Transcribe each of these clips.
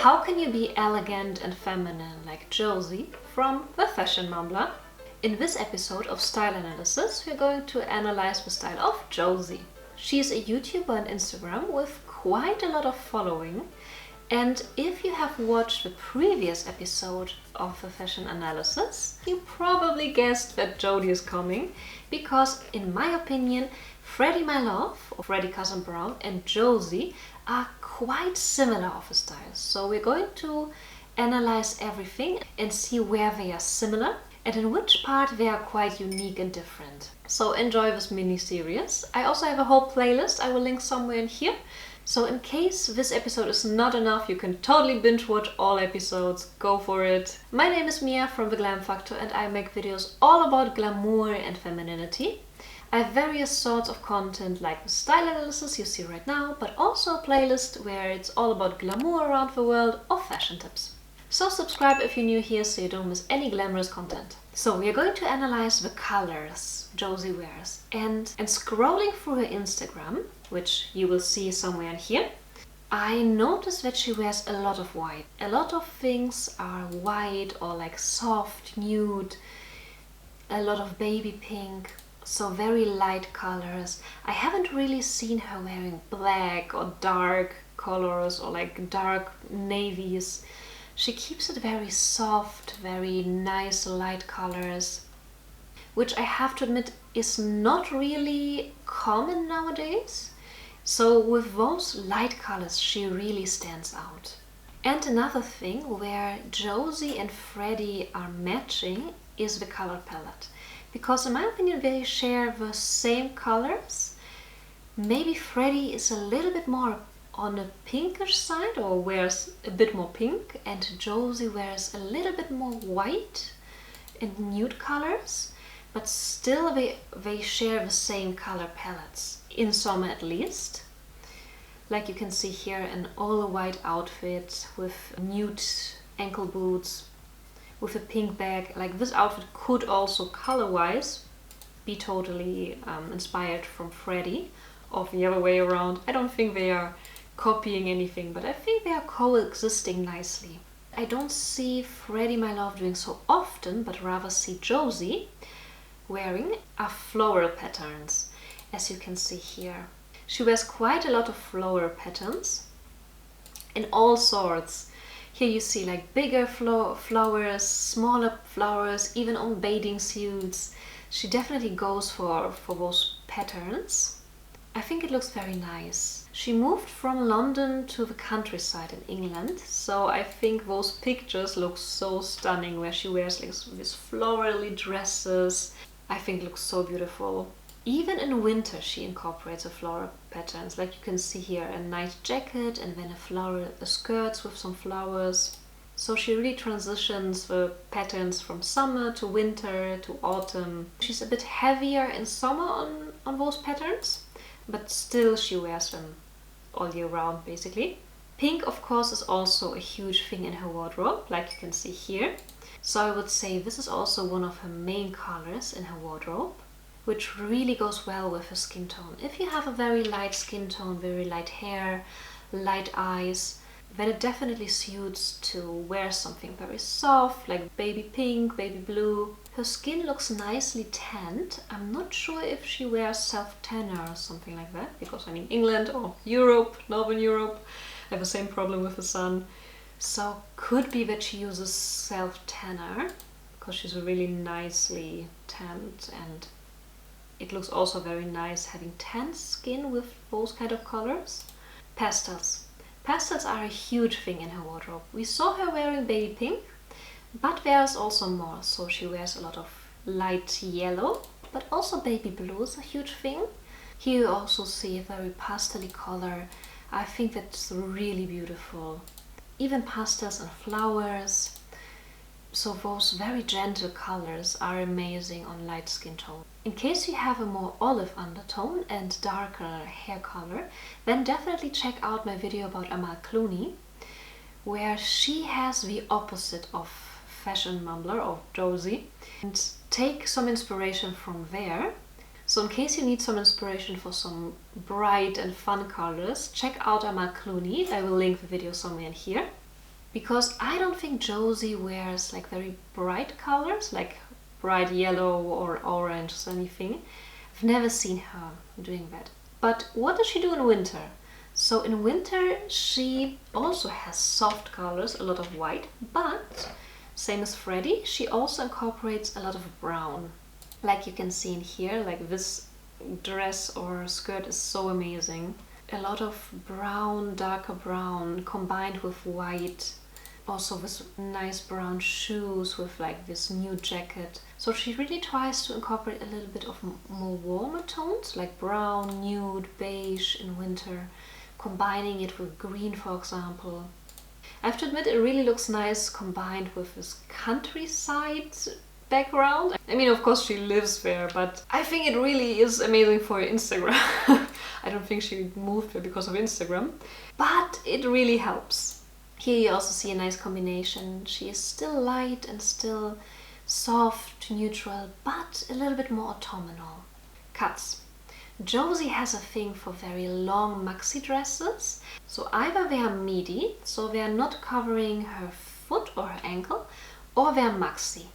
How can you be elegant and feminine like Josie from the Fashion Mumbler? In this episode of Style Analysis, we're going to analyze the style of Josie. She's a YouTuber on Instagram with quite a lot of following. And if you have watched the previous episode of the Fashion Analysis, you probably guessed that Jodie is coming, because in my opinion, Freddie My Love, or Freddie Cousin Brown, and Josie are quite similar of a style. So we're going to analyze everything and see where they are similar and in which part they are quite unique and different. So enjoy this mini-series. I also have a whole playlist I will link somewhere in here. So in case this episode is not enough, you can totally binge watch all episodes. Go for it. My name is Mia from the Glam Factor and I make videos all about glamour and femininity. I have various sorts of content like the style analysis you see right now, but also a playlist where it's all about glamour around the world or fashion tips. So subscribe if you're new here so you don't miss any glamorous content. So we are going to analyze the colors Josie wears, and scrolling through her Instagram, which you will see somewhere in here, I noticed that she wears a lot of white. A lot of things are white or like soft nude, a lot of baby pink, so very light colors. I haven't really seen her wearing black or dark colors or like dark navies. She keeps it very soft, very nice light colors, which I have to admit is not really common nowadays. So with those light colors she really stands out. And another thing where Josie and Freddie are matching is the color palette. Because in my opinion they share the same colors. Maybe Freddie is a little bit more on the pinkish side or wears a bit more pink, and Josie wears a little bit more white and nude colors, but still they share the same color palettes, in summer at least. Like you can see here, an all white outfit with nude ankle boots, with a pink bag. Like this outfit could also color-wise be totally inspired from Freddie, or the other way around. I don't think they are copying anything, but I think they are coexisting nicely. I don't see Freddie My Love doing so often, but rather see Josie wearing are floral patterns, as you can see here. She wears quite a lot of floral patterns in all sorts. Here you see like bigger flowers, smaller flowers, even on bathing suits. She definitely goes for those patterns. I think it looks very nice. She moved from London to the countryside in England, so I think those pictures look so stunning where she wears like these florally dresses. I think it looks so beautiful. Even in winter she incorporates the floral patterns. Like you can see here, a nice jacket and then a skirts with some flowers. So she really transitions the patterns from summer to winter to autumn. She's a bit heavier in summer on those patterns, but still she wears them all year round basically. Pink of course is also a huge thing in her wardrobe, like you can see here. So I would say this is also one of her main colors in her wardrobe, which really goes well with her skin tone. If you have a very light skin tone, very light hair, light eyes, then it definitely suits to wear something very soft, like baby pink, baby blue. Her skin looks nicely tanned. I'm not sure if she wears self-tanner or something like that, because I mean England or Europe, Northern Europe, I have the same problem with the sun. So could be that she uses self-tanner, because she's really nicely tanned, and it looks also very nice having tan skin with those kind of colors. Pastels. Pastels are a huge thing in her wardrobe. We saw her wearing baby pink, but there's also more. So she wears a lot of light yellow, but also baby blue is a huge thing. Here you also see a very pastel-y color. I think that's really beautiful. Even pastels and flowers. So those very gentle colors are amazing on light skin tone. In case you have a more olive undertone and darker hair color, then definitely check out my video about Amal Clooney, where she has the opposite of Fashion Mumbler or Josie, and take some inspiration from there. So in case you need some inspiration for some bright and fun colors, check out Amal Clooney. I will link the video somewhere in here. because I don't think Josie wears like very bright colors, like bright yellow or orange or anything. I've never seen her doing that. But what does she do in winter? So in winter she also has soft colors, a lot of white, but same as Freddie, she also incorporates a lot of brown. Like you can see in here, like this dress or skirt is so amazing. A lot of brown, darker brown combined with white. Also with nice brown shoes with like this new jacket. So she really tries to incorporate a little bit of more warmer tones, like brown, nude, beige in winter, combining it with green, for example. I have to admit, it really looks nice combined with this countryside background. I mean, of course she lives there, but I think it really is amazing for Instagram. I don't think she moved there because of Instagram, but it really helps. Here you also see a nice combination. She is still light and still soft, neutral, but a little bit more autumnal. Cuts. Josie has a thing for very long maxi dresses. So either they are midi, so they are not covering her foot or her ankle, or they are maxi.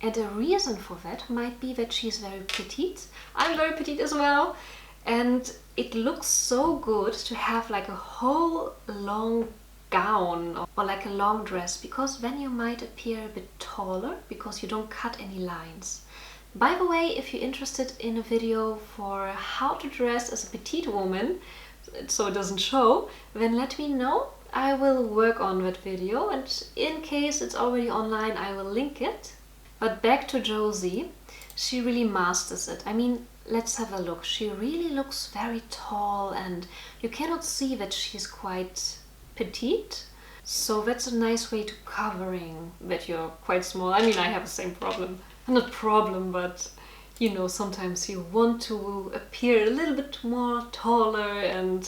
And a reason for that might be that she's very petite. I'm very petite as well. And it looks so good to have like a whole long gown or like a long dress, because then you might appear a bit taller because you don't cut any lines. By the way, if you're interested in a video for how to dress as a petite woman so it doesn't show, then let me know. I will work on that video, and in case it's already online I will link it. But back to Josie, she really masters it. I mean, let's have a look. She really looks very tall and you cannot see that she's quite petite, so that's a nice way to covering that you're quite small. I mean, I have the same problem. Not problem, but you know, sometimes you want to appear a little bit more taller and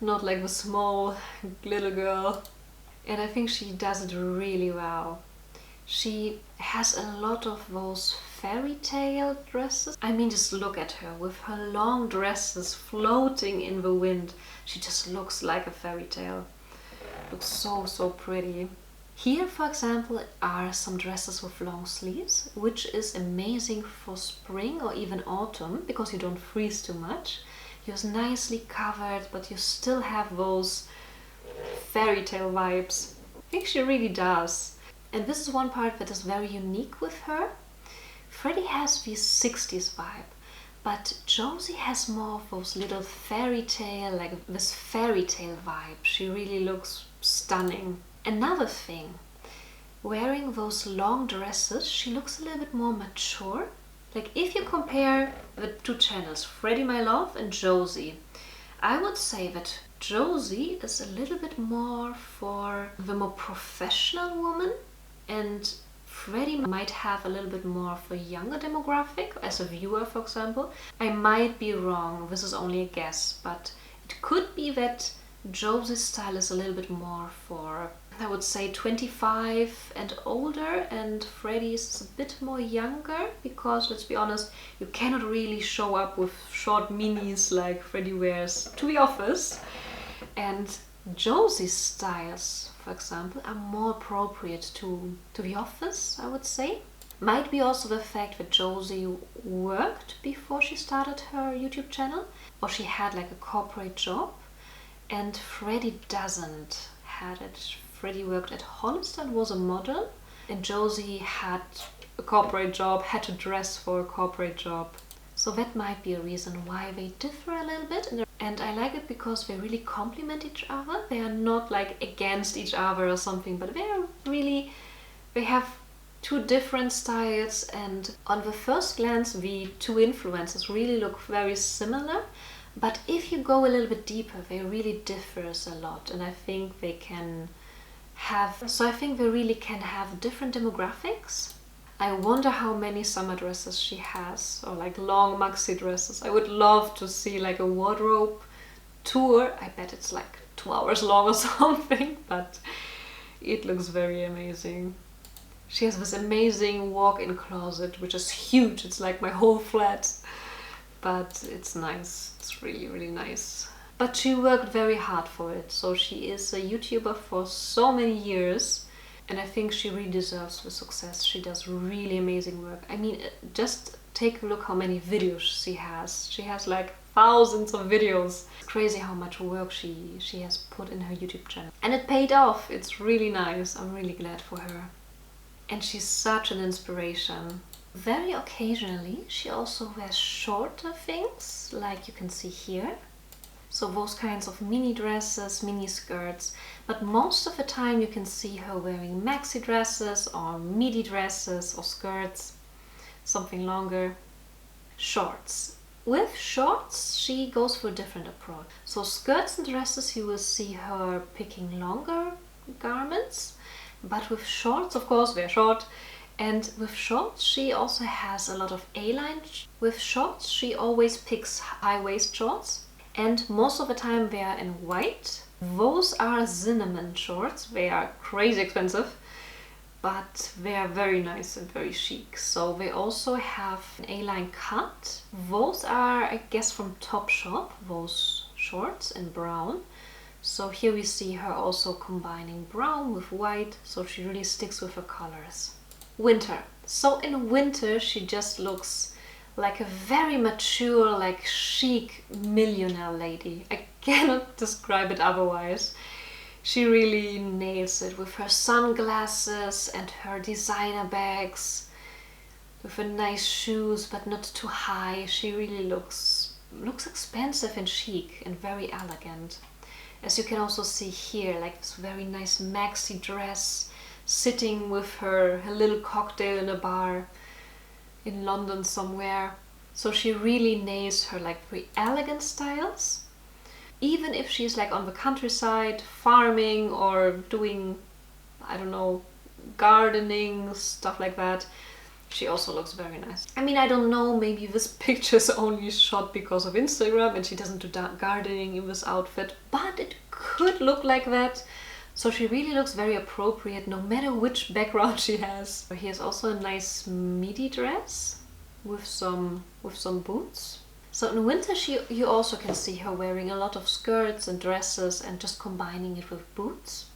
not like the small little girl. And I think she does it really well. She has a lot of those fairy tale dresses. I mean, just look at her with her long dresses floating in the wind. She just looks like a fairy tale. Looks so pretty. Here, for example, are some dresses with long sleeves, which is amazing for spring or even autumn because you don't freeze too much. You're nicely covered, but you still have those fairy tale vibes. I think she really does. And this is one part that is very unique with her. Freddie has this 60s vibe, but Josie has more of those little fairy tale, like this fairy tale vibe. She really looks stunning. Another thing, wearing those long dresses, she looks a little bit more mature. Like if you compare the two channels, Freddie My Love and Josie, I would say that Josie is a little bit more for the more professional woman, and Freddie might have a little bit more of a younger demographic, as a viewer, for example. I might be wrong, this is only a guess, but it could be that Josie's style is a little bit more for, I would say, 25 and older, and Freddie's is a bit more younger, because let's be honest, you cannot really show up with short minis like Freddie wears to the office. And Josie's styles, for example, are more appropriate to the office, I would say. Might be also the fact that Josie worked before she started her YouTube channel, or she had like a corporate job, and Freddie doesn't had it. Freddie worked at Hollister and was a model, and Josie had a corporate job, had to dress for a corporate job. So that might be a reason why they differ a little bit. And I like it because they really complement each other. They are not like against each other or something, but they have two different styles, and on the first glance the two influencers really look very similar. But if you go a little bit deeper, they really differs a lot, and I think they can have, so I think they really can have different demographics. I wonder how many summer dresses she has, or like long maxi dresses. I would love to see like a wardrobe tour. I bet it's like 2 hours long or something, but it looks very amazing. She has this amazing walk-in closet, which is huge. It's like my whole flat, but it's nice. It's really, really nice. But she worked very hard for it. So she is a YouTuber for so many years. And I think she really deserves the success. She does really amazing work. I mean, just take a look how many videos she has. She has like thousands of videos. It's crazy how much work she has put in her YouTube channel. And it paid off. It's really nice. I'm really glad for her. And she's such an inspiration. Very occasionally, she also wears shorter things, like you can see here. So those kinds of mini dresses, mini skirts, but most of the time you can see her wearing maxi dresses or midi dresses or skirts, something longer. Shorts. With shorts, she goes for a different approach. So skirts and dresses, you will see her picking longer garments, but with shorts, of course, they're short. And with shorts, she also has a lot of A-line. With shorts, she always picks high-waist shorts. And most of the time they are in white. Those are cinnamon shorts. They are crazy expensive, but they are very nice and very chic. So they also have an A-line cut. Those are, I guess, from Topshop, those shorts in brown. So here we see her also combining brown with white, so she really sticks with her colors. Winter. So in winter she just looks like a very mature, like chic millionaire lady. I cannot describe it otherwise. She really nails it with her sunglasses and her designer bags, with her nice shoes but not too high. She really looks expensive and chic and very elegant. As you can also see here, like this very nice maxi dress, sitting with her little cocktail in a bar in London somewhere. So she really nails her like very elegant styles. Even if she's like on the countryside, farming or doing, I don't know, gardening, stuff like that, she also looks very nice. I mean, I don't know, maybe this picture is only shot because of Instagram and she doesn't do gardening in this outfit, but it could look like that. So she really looks very appropriate no matter which background she has. Here's also a nice midi dress with some boots. So in winter you also can see her wearing a lot of skirts and dresses and just combining it with boots,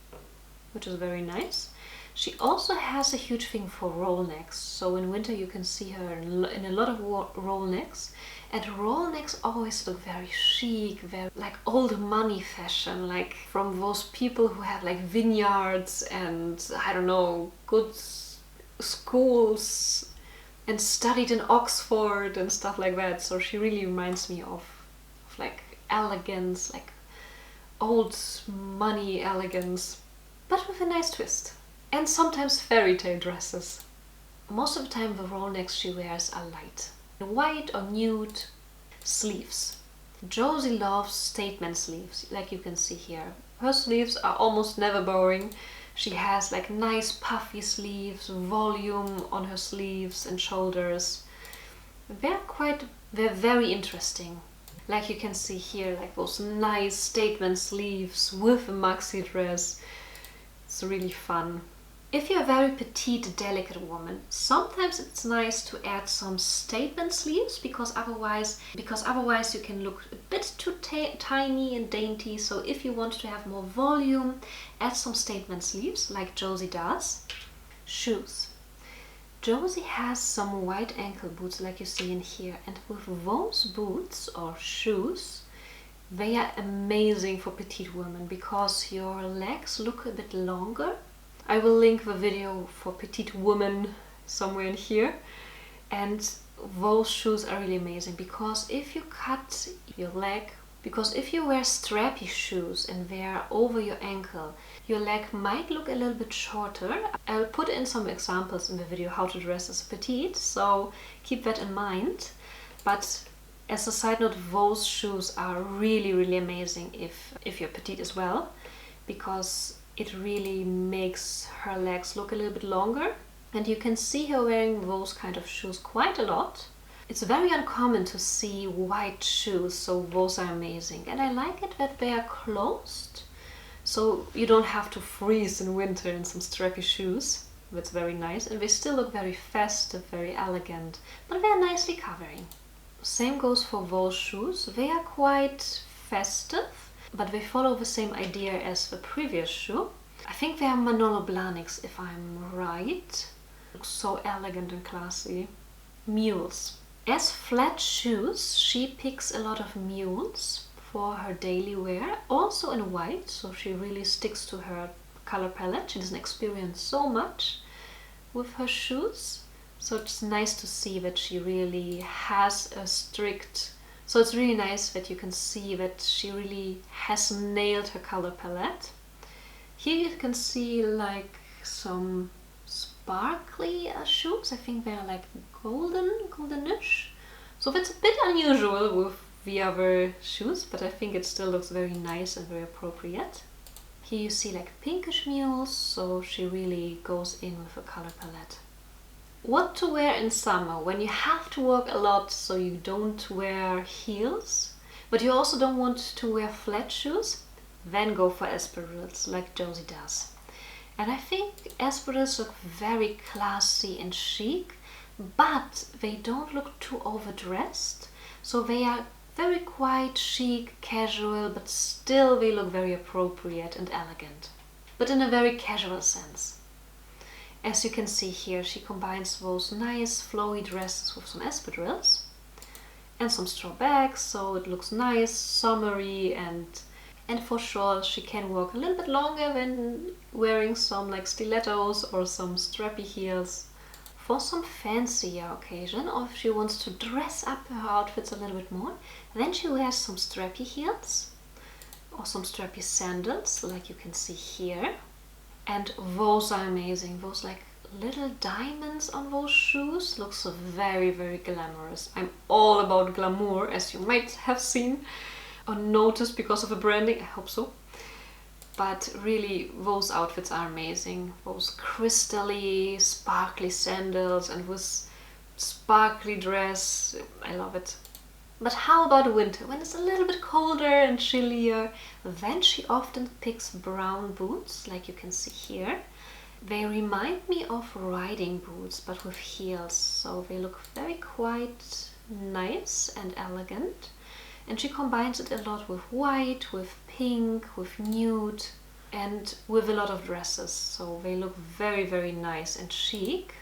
which is very nice. She also has a huge thing for roll necks. So in winter you can see her in a lot of roll necks. And roll necks always look very chic, very like old money fashion, like from those people who have like vineyards and, I don't know, good schools and studied in Oxford and stuff like that. So she really reminds me of like elegance, like old money elegance, but with a nice twist. And sometimes fairy tale dresses. Most of the time the roll necks she wears are light. White or nude. Sleeves. Josie loves statement sleeves, like you can see here. Her sleeves are almost never boring. She has like nice puffy sleeves, volume on her sleeves and shoulders. They're very interesting. Like you can see here, like those nice statement sleeves with a maxi dress. It's really fun. If you're a very petite, delicate woman, sometimes it's nice to add some statement sleeves because otherwise you can look a bit too tiny and dainty. So if you want to have more volume, add some statement sleeves like Josie does. Shoes. Josie has some white ankle boots like you see in here, and with those boots or shoes, they are amazing for petite women because your legs look a bit longer. I will link the video for petite woman somewhere in here. And those shoes are really amazing because if you cut your leg, because if you wear strappy shoes and they are over your ankle, your leg might look a little bit shorter. I'll put in some examples in the video how to dress as a petite, so keep that in mind. But as a side note, those shoes are really, really amazing if you're petite as well, because it really makes her legs look a little bit longer. And you can see her wearing those kind of shoes quite a lot. It's very uncommon to see white shoes, so those are amazing. And I like it that they are closed, so you don't have to freeze in winter in some strappy shoes. That's very nice. And they still look very festive, very elegant, but they are nicely covering. Same goes for those shoes. They are quite festive. but they follow the same idea as the previous shoe. I think they are Manolo Blahniks, if I'm right. Looks so elegant and classy. Mules. As flat shoes, she picks a lot of mules for her daily wear, also in white, so she really sticks to her color palette. She doesn't experience so much with her shoes, so it's nice to see that she really has a strict... So it's really nice that you can see that she really has nailed her color palette. Here you can see like some sparkly shoes. I think they're like goldenish. So that's a bit unusual with the other shoes, but I think it still looks very nice and very appropriate. Here you see like pinkish mules, so she really goes in with the color palette. What to wear in summer when you have to walk a lot, so you don't wear heels, but you also don't want to wear flat shoes? Then go for espadrilles like Josie does. And I think espadrilles look very classy and chic, but they don't look too overdressed. So they are very quiet, chic, casual, but still they look very appropriate and elegant. But in a very casual sense. As you can see here, she combines those nice flowy dresses with some espadrilles and some straw bags, so it looks nice, summery, and for sure she can walk a little bit longer than wearing some like stilettos or some strappy heels. For some fancier occasion, or if she wants to dress up her outfits a little bit more, then she wears some strappy heels or some strappy sandals, like you can see here. And those are amazing. Those like little diamonds on those shoes look so very, very glamorous. I'm all about glamour, as you might have seen or noticed because of the branding. I hope so. But really, those outfits are amazing. Those crystally, sparkly sandals and with sparkly dress. I love it. But how about winter? When it's a little bit colder and chillier, then she often picks brown boots, like you can see here. They remind me of riding boots, but with heels. So they look very quite nice and elegant. And she combines it a lot with white, with pink, with nude, and with a lot of dresses. So they look very, very nice and chic.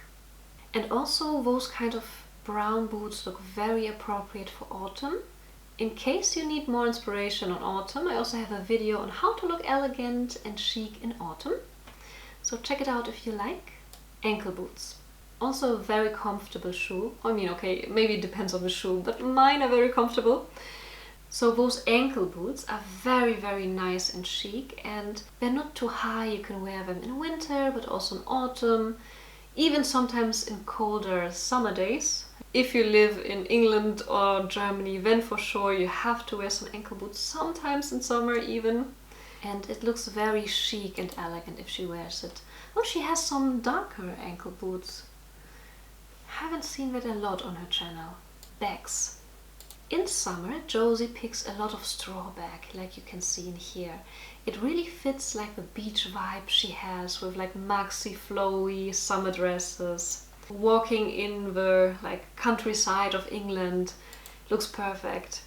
And also those kind of brown boots look very appropriate for autumn. In case you need more inspiration on autumn, I also have a video on how to look elegant and chic in autumn. So check it out if you like. Ankle boots. Also a very comfortable shoe. I mean, okay, maybe it depends on the shoe, but mine are very comfortable. So those ankle boots are very, very nice and chic, and they're not too high. You can wear them in winter, but also in autumn, even sometimes in colder summer days. If you live in England or Germany, then for sure you have to wear some ankle boots, sometimes in summer even. And it looks very chic and elegant if she wears it. Oh, she has some darker ankle boots. Haven't seen that a lot on her channel. Bags. In summer, Josie picks a lot of straw bag, like you can see in here. It really fits like the beach vibe she has with like maxi flowy summer dresses. Walking in the like countryside of England looks perfect.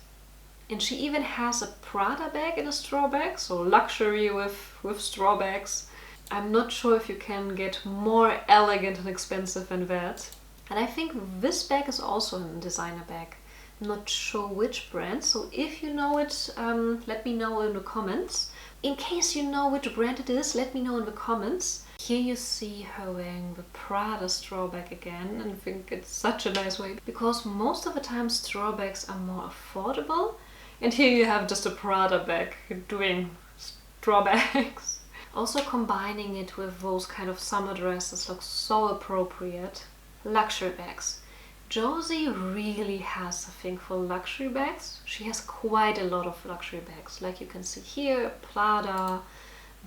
And she even has a Prada bag in a straw bag, so luxury with straw bags. I'm not sure if you can get more elegant and expensive than that. And I think this bag is also a designer bag. Not sure which brand, so if you know it, let me know in the comments. In case you know which brand it is, let me know in the comments. Here you see her wearing the Prada straw bag again, and I think it's such a nice way, because most of the time straw bags are more affordable, and here you have just a Prada bag doing straw bags. Also combining it with those kind of summer dresses looks so appropriate. Luxury bags. Josie really has a thing for luxury bags. She has quite a lot of luxury bags, like you can see here, Prada,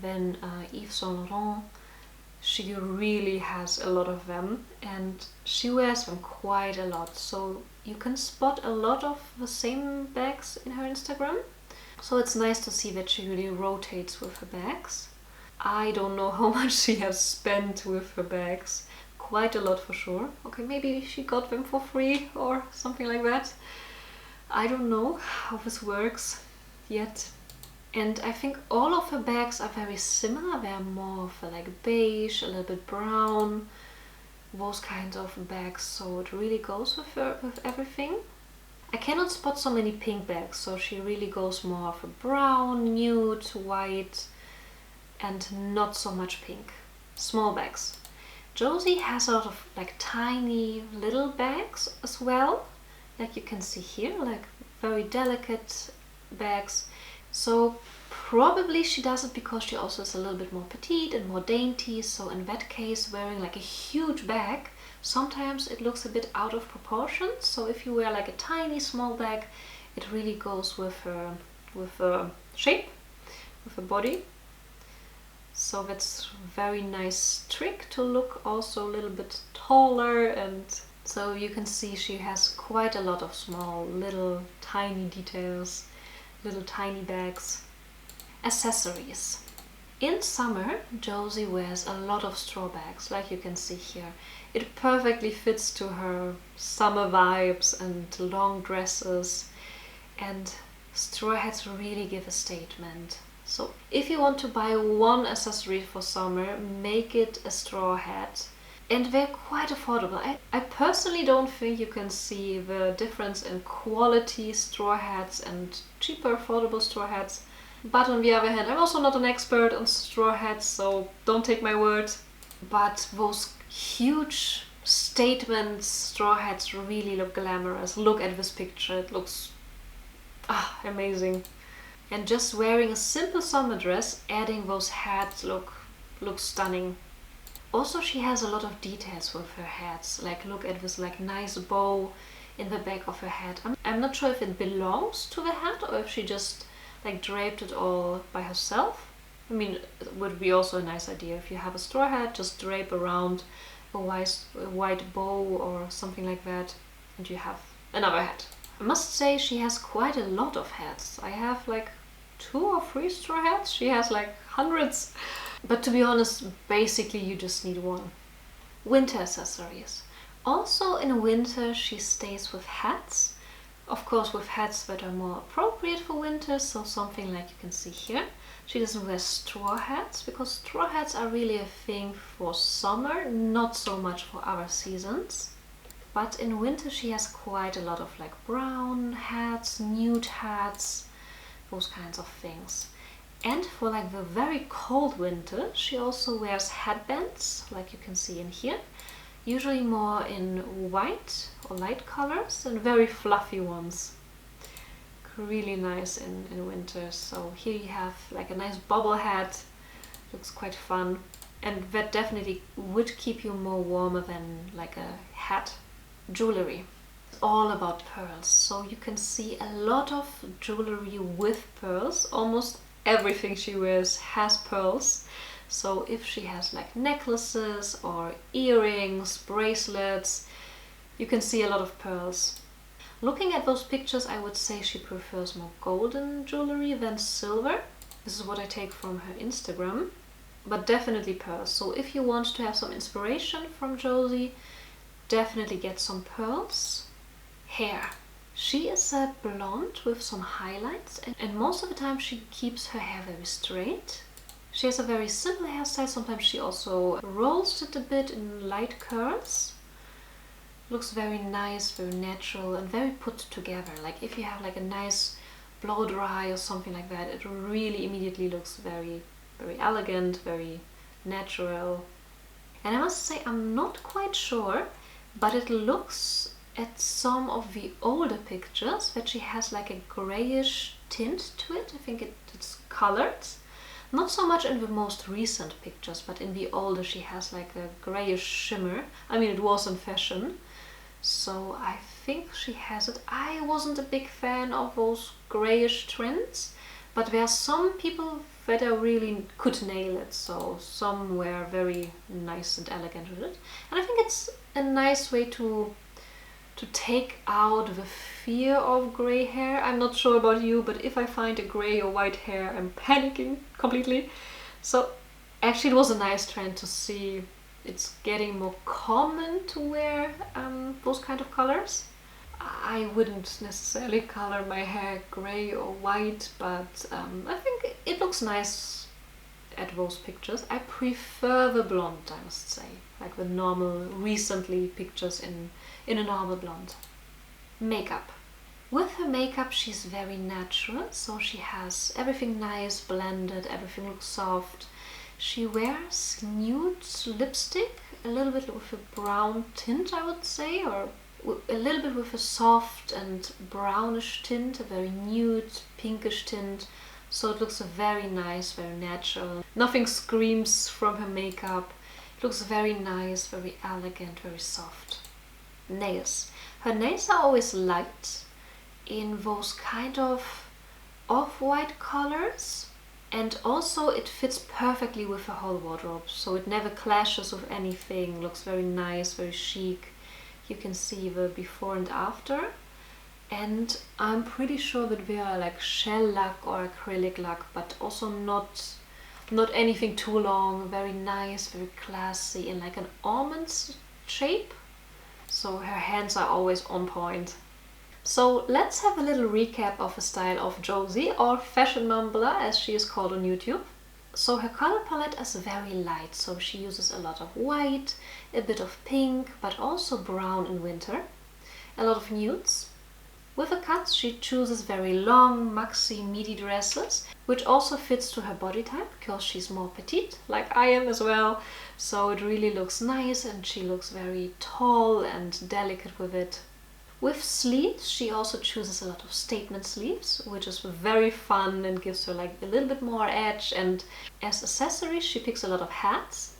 then Yves Saint Laurent. She really has a lot of them, and she wears them quite a lot. So you can spot a lot of the same bags in her Instagram. So it's nice to see that she really rotates with her bags. I don't know how much she has spent with her bags. Quite a lot for sure. Okay, maybe she got them for free or something like that. I don't know how this works yet. And I think all of her bags are very similar. They're more of a like beige, a little bit brown, those kinds of bags. So it really goes with her, with everything. I cannot spot so many pink bags, so she really goes more of a brown, nude, white, and not so much pink. Small bags. Josie has a lot of like tiny little bags as well, like you can see here, like very delicate bags. So probably she does it because she also is a little bit more petite and more dainty, so in that case wearing like a huge bag, sometimes it looks a bit out of proportion. So if you wear like a tiny small bag, it really goes with her shape, with her body. So that's a very nice trick to look also a little bit taller, and so you can see she has quite a lot of small little tiny details, little tiny bags. Accessories. In summer, Josie wears a lot of straw bags, like you can see here. It perfectly fits to her summer vibes and long dresses, and straw hats really give a statement. So if you want to buy one accessory for summer, make it a straw hat. And they're quite affordable. I personally don't think you can see the difference in quality straw hats and cheaper affordable straw hats. But on the other hand, I'm also not an expert on straw hats, so don't take my word. But those huge statement straw hats really look glamorous. Look at this picture, it looks amazing. And just wearing a simple summer dress, adding those hats looks stunning. Also, she has a lot of details with her hats. Like look at this like nice bow in the back of her hat. I'm not sure if it belongs to the hat or if she just like draped it all by herself. I mean, it would be also a nice idea if you have a straw hat, just drape around a white bow or something like that, and you have another hat. I must say she has quite a lot of hats. I have like 2 or 3 straw hats. She has like hundreds. But to be honest, basically you just need one. Winter accessories. Also in winter she stays with hats. Of course with hats that are more appropriate for winter, so something like you can see here. She doesn't wear straw hats because straw hats are really a thing for summer, not so much for other seasons. But in winter she has quite a lot of like brown hats, nude hats, those kinds of things. And for like the very cold winter, she also wears headbands, like you can see in here. Usually more in white or light colors, and very fluffy ones. Really nice in winter. So here you have like a nice bobble hat, looks quite fun. And that definitely would keep you more warmer than like a hat. Jewelry. It's all about pearls. So you can see a lot of jewelry with pearls. Almost everything she wears has pearls. So if she has like necklaces or earrings, bracelets, you can see a lot of pearls. Looking at those pictures, I would say she prefers more golden jewelry than silver. This is what I take from her Instagram. But definitely pearls. So if you want to have some inspiration from Josie, definitely get some pearls. Hair. She is a blonde with some highlights, and most of the time she keeps her hair very straight. She has a very simple hairstyle. Sometimes she also rolls it a bit in light curls. Looks very nice, very natural, and very put together. Like if you have like a nice blow dry or something like that, it really immediately looks very, very elegant, very natural. And I must say, I'm not quite sure, but it looks at some of the older pictures that she has like a grayish tint to it. I think it's colored. Not so much in the most recent pictures, but in the older she has like a grayish shimmer. I mean, it was in fashion, so I think she has it. I wasn't a big fan of those grayish trends, but there are some people that are really could nail it, so some were very nice and elegant with it. And I think it's a nice way to take out the fear of grey hair. I'm not sure about you, but if I find a grey or white hair, I'm panicking completely. So actually it was a nice trend to see. It's getting more common to wear those kind of colors. I wouldn't necessarily color my hair grey or white, but I think it looks nice at those pictures. I prefer the blonde, I must say, like the normal, recently pictures in a normal blonde. Makeup. With her makeup, she's very natural, so she has everything nice blended, everything looks soft. She wears nude lipstick, a little bit with a brown tint, I would say, or a little bit with a soft and brownish tint, a very nude pinkish tint. So it looks very nice, very natural. Nothing screams from her makeup. It looks very nice, very elegant, very soft. Nails. Her nails are always light, in those kind of off-white colors, and also it fits perfectly with her whole wardrobe, so it never clashes with anything. Looks very nice, very chic. You can see the before and after, and I'm pretty sure that they are like shell lack or acrylic lack, but also not anything too long. Very nice, very classy, in like an almond shape, so her hands are always on point. So let's have a little recap of the style of Josie, or Fashion Mumbler as she is called on YouTube. So her color palette is very light, so she uses a lot of white, a bit of pink, but also brown in winter, a lot of nudes. With the cuts, she chooses very long, maxi, midi dresses, which also fits to her body type, because she's more petite, like I am as well. So it really looks nice, and she looks very tall and delicate with it. With sleeves, she also chooses a lot of statement sleeves, which is very fun and gives her like a little bit more edge. And as accessories, she picks a lot of hats.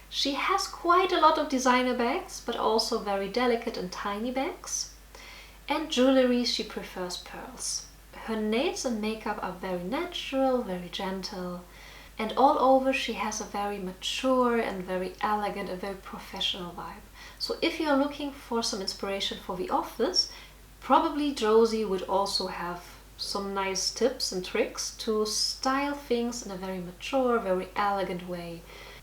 She has quite a lot of designer bags, but also very delicate and tiny bags. And jewelry, she prefers pearls. Her nails and makeup are very natural, very gentle. And all over, she has a very mature and very elegant and very professional vibe. So if you're looking for some inspiration for the office, probably Josie would also have some nice tips and tricks to style things in a very mature, very elegant way,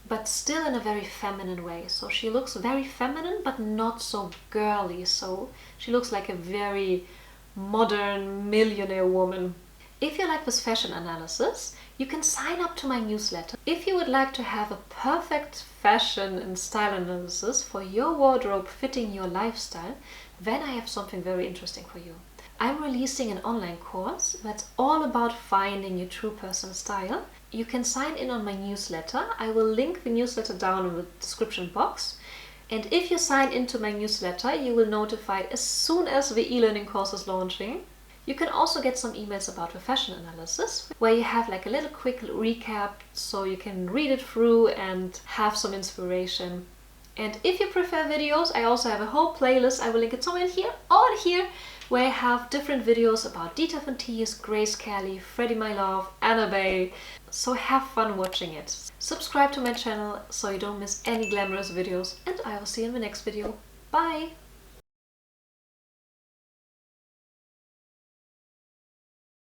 but still in a very feminine way. So she looks very feminine, but not so girly. So she looks like a very modern millionaire woman. If you like this fashion analysis, you can sign up to my newsletter. If you would like to have a perfect fashion and style analysis for your wardrobe fitting your lifestyle, then I have something very interesting for you. I'm releasing an online course that's all about finding your true personal style. You can sign in on my newsletter. I will link the newsletter down in the description box. And if you sign into my newsletter, you will notify as soon as the e-learning course is launching. You can also get some emails about the fashion analysis, where you have like a little quick recap, so you can read it through and have some inspiration. And if you prefer videos, I also have a whole playlist. I will link it somewhere here or here, where I have different videos about Dita Von Teese, Grace Kelly, Freddie My Love, Anna Bay. So have fun watching it. Subscribe to my channel so you don't miss any glamorous videos, and I will see you in the next video. Bye!